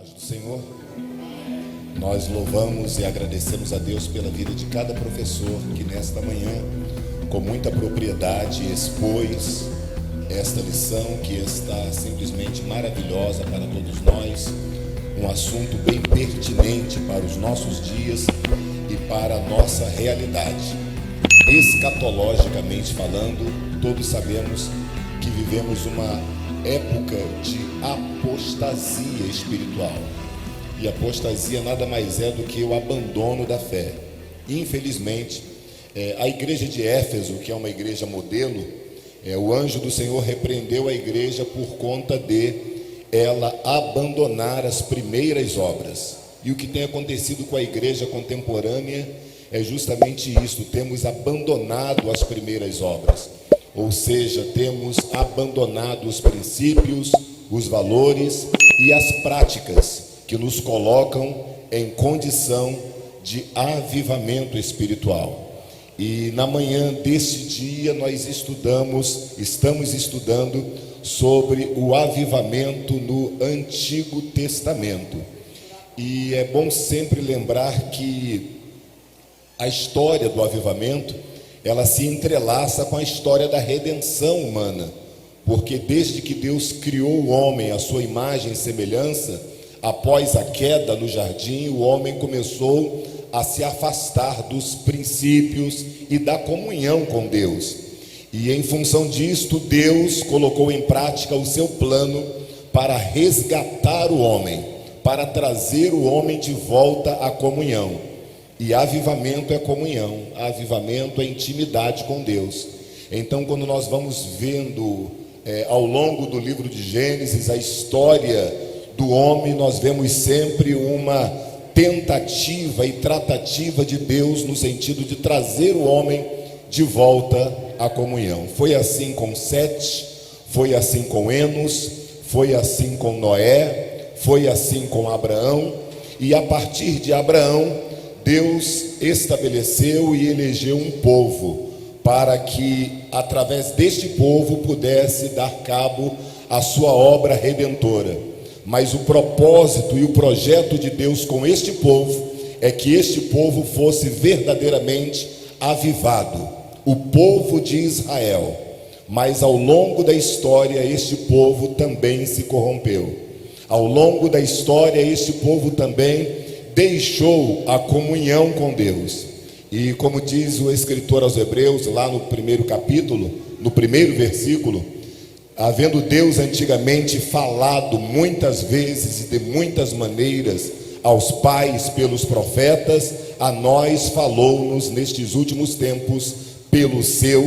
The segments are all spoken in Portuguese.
Paz do Senhor. Nós louvamos e agradecemos a Deus pela vida de cada professor que nesta manhã, com muita propriedade, expôs esta lição que está simplesmente maravilhosa para todos nós, um assunto bem pertinente para os nossos dias e para a nossa realidade. Escatologicamente falando, todos sabemos que vivemos uma época de apostasia espiritual. E apostasia nada mais é do que o abandono da fé. Infelizmente, a igreja de Éfeso, que é uma igreja modelo, o anjo do Senhor repreendeu a igreja por conta de ela abandonar as primeiras obras. E o que tem acontecido com a igreja contemporânea é justamente isso: temos abandonado as primeiras obras. Ou seja, temos abandonado os princípios, os valores e as práticas que nos colocam em condição de avivamento espiritual. E na manhã deste dia nós estamos estudando sobre o avivamento no Antigo Testamento. E é bom sempre lembrar que a história do avivamento, ela se entrelaça com a história da redenção humana, porque desde que Deus criou o homem à sua imagem e semelhança, após a queda no jardim, o homem começou a se afastar dos princípios e da comunhão com Deus. E em função disto, Deus colocou em prática o seu plano para resgatar o homem, para trazer o homem de volta à comunhão. E avivamento é comunhão, avivamento é intimidade com Deus. Então, quando nós vamos vendo ao longo do livro de Gênesis a história do homem, nós vemos sempre uma tentativa e tratativa de Deus no sentido de trazer o homem de volta à comunhão. Foi assim com Sete, foi assim com Enos, foi assim com Noé, foi assim com Abraão, e a partir de Abraão, Deus estabeleceu e elegeu um povo para que, através deste povo, pudesse dar cabo à sua obra redentora. Mas o propósito e o projeto de Deus com este povo é que este povo fosse verdadeiramente avivado, o povo de Israel. Mas ao longo da história, este povo também se corrompeu. Ao longo da história, este povo também deixou a comunhão com Deus. E como diz o escritor aos Hebreus, lá no primeiro capítulo, no primeiro versículo, havendo Deus antigamente falado muitas vezes e de muitas maneiras aos pais pelos profetas, a nós falou-nos nestes últimos tempos pelo seu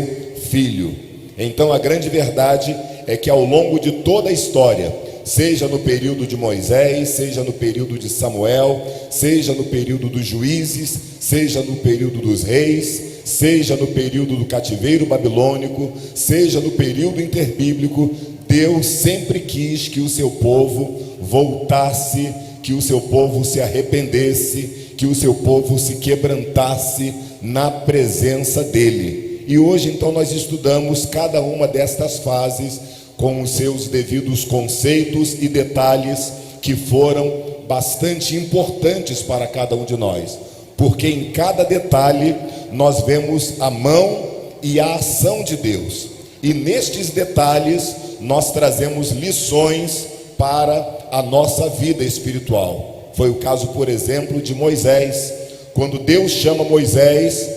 Filho. Então a grande verdade é que ao longo de toda a história, seja no período de Moisés, seja no período de Samuel, seja no período dos juízes, seja no período dos reis, seja no período do cativeiro babilônico, seja no período interbíblico, Deus sempre quis que o seu povo voltasse, que o seu povo se arrependesse, que o seu povo se quebrantasse na presença dele. E hoje então nós estudamos cada uma destas fases com os seus devidos conceitos e detalhes que foram bastante importantes para cada um de nós, porque em cada detalhe nós vemos a mão e a ação de Deus, e nestes detalhes nós trazemos lições para a nossa vida espiritual. Foi o caso, por exemplo, de Moisés. Quando Deus chama Moisés,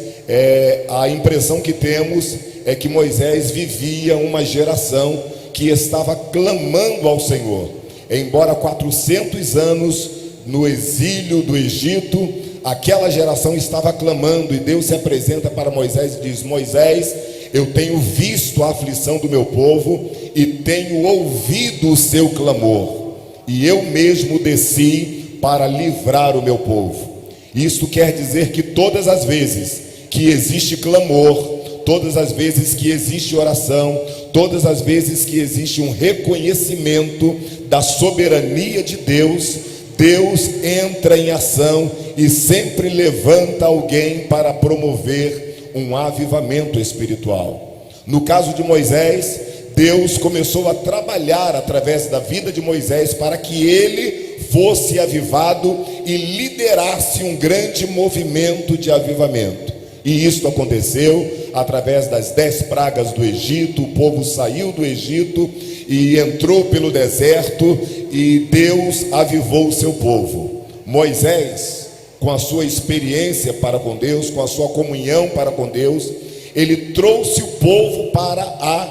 a impressão que temos é que Moisés vivia uma geração que estava clamando ao Senhor. Embora 400 anos no exílio do Egito, aquela geração estava clamando, e Deus se apresenta para Moisés e diz: Moisés, eu tenho visto a aflição do meu povo e tenho ouvido o seu clamor, e eu mesmo desci para livrar o meu povo. Isto quer dizer que todas as vezes que existe clamor, todas as vezes que existe oração, todas as vezes que existe um reconhecimento da soberania de Deus, Deus entra em ação e sempre levanta alguém para promover um avivamento espiritual. No caso de Moisés, Deus começou a trabalhar através da vida de Moisés para que ele fosse avivado e liderasse um grande movimento de avivamento. E isso aconteceu através das 10 pragas do Egito. O povo saiu do Egito e entrou pelo deserto, e Deus avivou o seu povo. Moisés, com a sua experiência para com Deus, com a sua comunhão para com Deus, ele trouxe o povo para a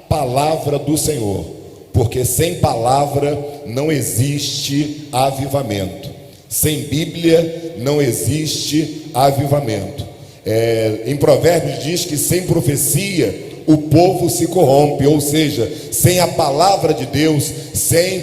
palavra do Senhor, porque sem palavra não existe avivamento, sem Bíblia não existe avivamento. Em Provérbios diz que sem profecia o povo se corrompe, ou seja, sem a palavra de Deus, sem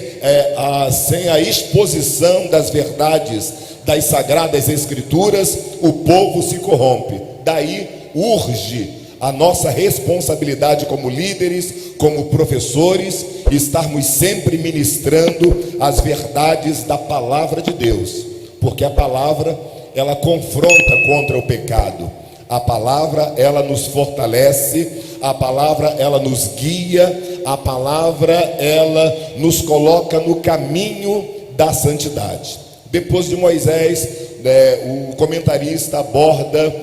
a exposição das verdades das sagradas escrituras, o povo se corrompe. Daí urge a nossa responsabilidade como líderes, como professores, estarmos sempre ministrando as verdades da palavra de Deus, porque a palavra, ela confronta contra o pecado. A palavra, ela nos fortalece, a palavra, ela nos guia, a palavra, ela nos coloca no caminho da santidade. Depois de Moisés, o comentarista aborda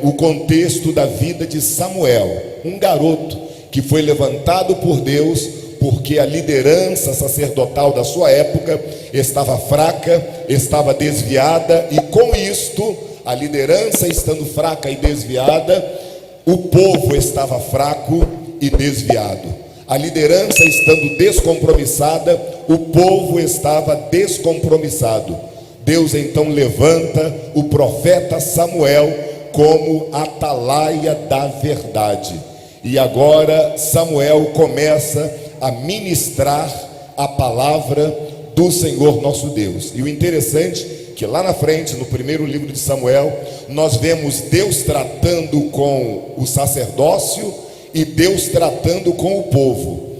o contexto da vida de Samuel, um garoto que foi levantado por Deus, porque a liderança sacerdotal da sua época estava fraca, estava desviada, e com isto, a liderança estando fraca e desviada, o povo estava fraco e desviado. A liderança estando descompromissada, o povo estava descompromissado. Deus então levanta o profeta Samuel como atalaia da verdade. E agora Samuel começa a ministrar a palavra do Senhor nosso Deus. E o interessante é que lá na frente, no primeiro livro de Samuel, nós vemos Deus tratando com o sacerdócio e Deus tratando com o povo.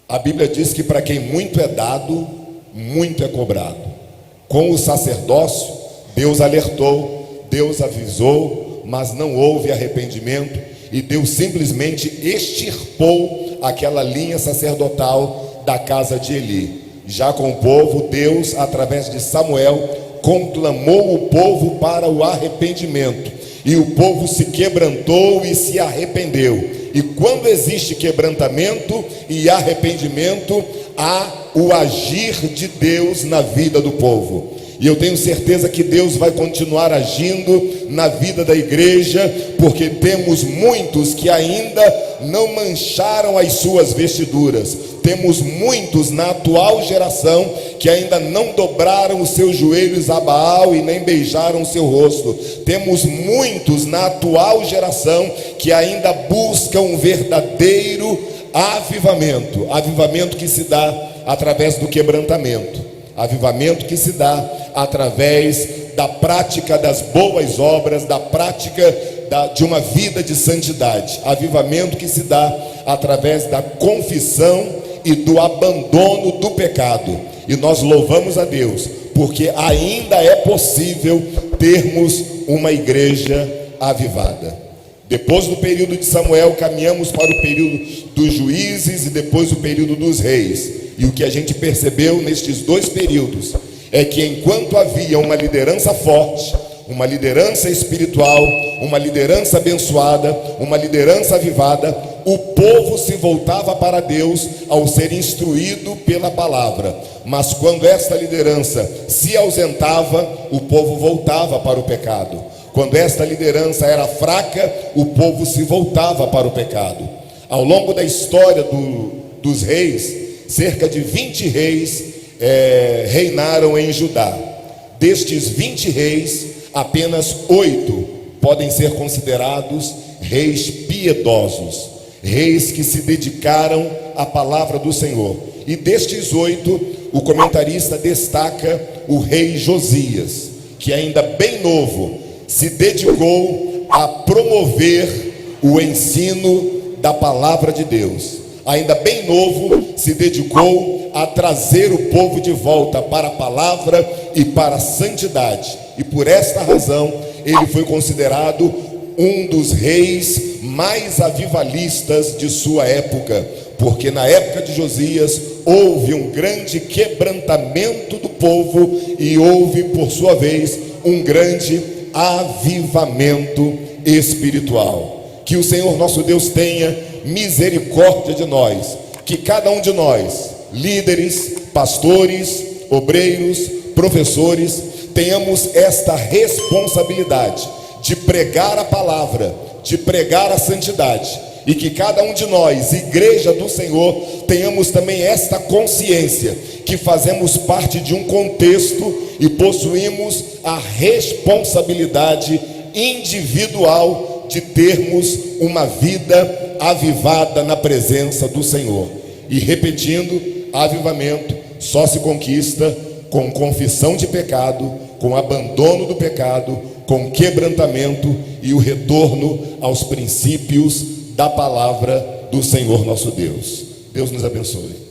A Bíblia diz que para quem muito é dado, muito é cobrado. Com o sacerdócio, Deus alertou, Deus avisou, mas não houve arrependimento, e Deus simplesmente extirpou aquela linha sacerdotal da casa de Eli. Já com o povo, Deus, através de Samuel, conclamou o povo para o arrependimento, e o povo se quebrantou e se arrependeu. E quando existe quebrantamento e arrependimento, há o agir de Deus na vida do povo. E eu tenho certeza que Deus vai continuar agindo na vida da igreja, porque temos muitos que ainda não mancharam as suas vestiduras. Temos muitos na atual geração que ainda não dobraram os seus joelhos a Baal e nem beijaram o seu rosto. Temos muitos na atual geração que ainda buscam um verdadeiro avivamento. Avivamento que se dá através do quebrantamento. Avivamento que se dá através da prática das boas obras, da prática de uma vida de santidade. Avivamento que se dá através da confissão e do abandono do pecado. E nós louvamos a Deus, porque ainda é possível termos uma igreja avivada. Depois do período de Samuel, caminhamos para o período dos juízes e depois o período dos reis. E o que a gente percebeu nestes dois períodos é que enquanto havia uma liderança forte, uma liderança espiritual, uma liderança abençoada, uma liderança avivada, o povo se voltava para Deus ao ser instruído pela palavra. Mas quando esta liderança se ausentava, o povo voltava para o pecado. Quando esta liderança era fraca, o povo se voltava para o pecado. Ao longo da história dos reis, cerca de 20 reis reinaram em Judá. Destes 20 reis, apenas 8 podem ser considerados reis piedosos, reis que se dedicaram à palavra do Senhor. E destes 8, o comentarista destaca o rei Josias, que ainda bem novo, se dedicou a promover o ensino da palavra de Deus. Ainda bem novo, se dedicou a trazer o povo de volta para a palavra e para a santidade. E por esta razão, ele foi considerado um dos reis mais avivalistas de sua época, porque na época de Josias, houve um grande quebrantamento do povo e houve, por sua vez, um grande avivamento espiritual. Que o Senhor nosso Deus tenha misericórdia de nós, que cada um de nós, líderes, pastores, obreiros, professores, tenhamos esta responsabilidade de pregar a palavra, de pregar a santidade, e que cada um de nós, igreja do Senhor, tenhamos também esta consciência que fazemos parte de um contexto e possuímos a responsabilidade individual de termos uma vida avivada na presença do Senhor. E repetindo, avivamento só se conquista com confissão de pecado, com abandono do pecado, com quebrantamento e o retorno aos princípios da palavra do Senhor nosso Deus. Deus nos abençoe.